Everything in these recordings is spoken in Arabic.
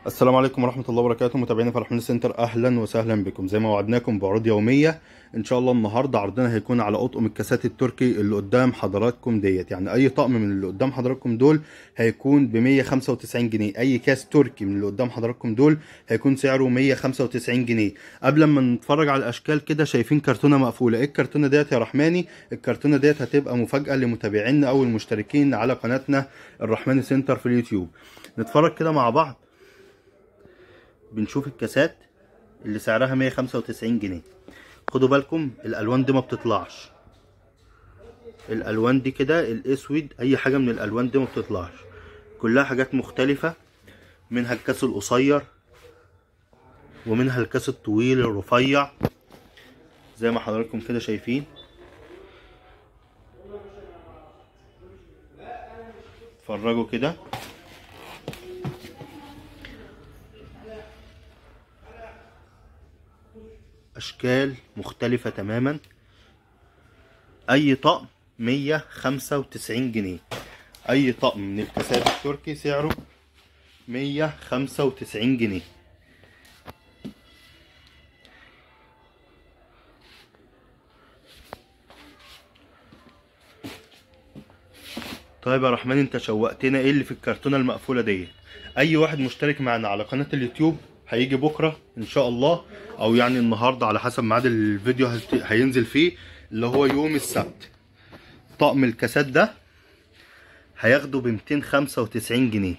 السلام عليكم ورحمة الله وبركاته. متابعينا في رحمن سنتر، أهلا وسهلا بكم. زي ما وعدناكم بعروض يومية إن شاء الله. النهاردة عرضنا هيكون على أطقم الكاسات التركي اللي قدام حضراتكم ديت. يعني أي طقم من اللي قدام حضراتكم دول هيكون ب 195 جنيه. أي كاس تركي من اللي قدام حضراتكم دول هيكون سعره 195 جنيه. قبل ما نتفرج على الأشكال كده، شايفين كرتونة مقفولة. إيه الكرتونة ديت يا رحماني؟ الكرتونة ديت هتبقى مفاجأة لمتابعينا أو المشتركين على قناتنا الرحمن سنتر في اليوتيوب. نتفرج كده مع بعض. بنشوف الكاسات اللي سعرها 195 جنيه. خدوا بالكم الالوان دي ما بتطلعش. الالوان دي كده الاسود، اي حاجه من الالوان دي ما بتطلعش، كلها حاجات مختلفه. منها الكاس القصير ومنها الكاس الطويل الرفيع زي ما حضراتكم كده شايفين. اتفرجوا كده. اشكال مختلفة تماما. اي طقم 195 جنيه. اي طقم من الكاسات التركي سعره 195 جنيه. طيب يا رحمن، انت شوقتنا. ايه اللي في الكرتونة المقفولة دي؟ اي واحد مشترك معنا على قناة اليوتيوب هيجي بكرة ان شاء الله، او يعني النهاردة على حسب ميعاد الفيديو هينزل فيه، اللي هو يوم السبت. طقم الكاسات ده هياخده ب 295 جنيه.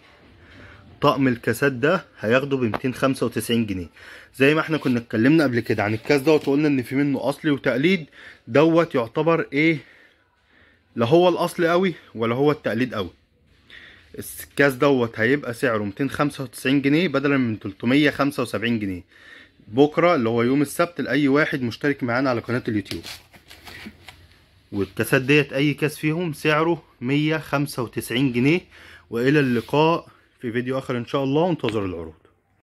طقم الكاسات ده هياخده ب 295 جنيه. زي ما احنا كنا اتكلمنا قبل كده عن الكاس دوت وقلنا ان في منه اصلي وتقليد. دوت يعتبر ايه؟ لا هو الاصل قوي ولا هو التقليد قوي. الكاس دوت هيبقى سعره 295 جنيه بدلا من 375 جنيه بكره اللي هو يوم السبت، لاي واحد مشترك معانا على قناة اليوتيوب. والكاسات ديت اي كاس فيهم سعره 195 جنيه. والى اللقاء في فيديو اخر ان شاء الله، وانتظروا العروض.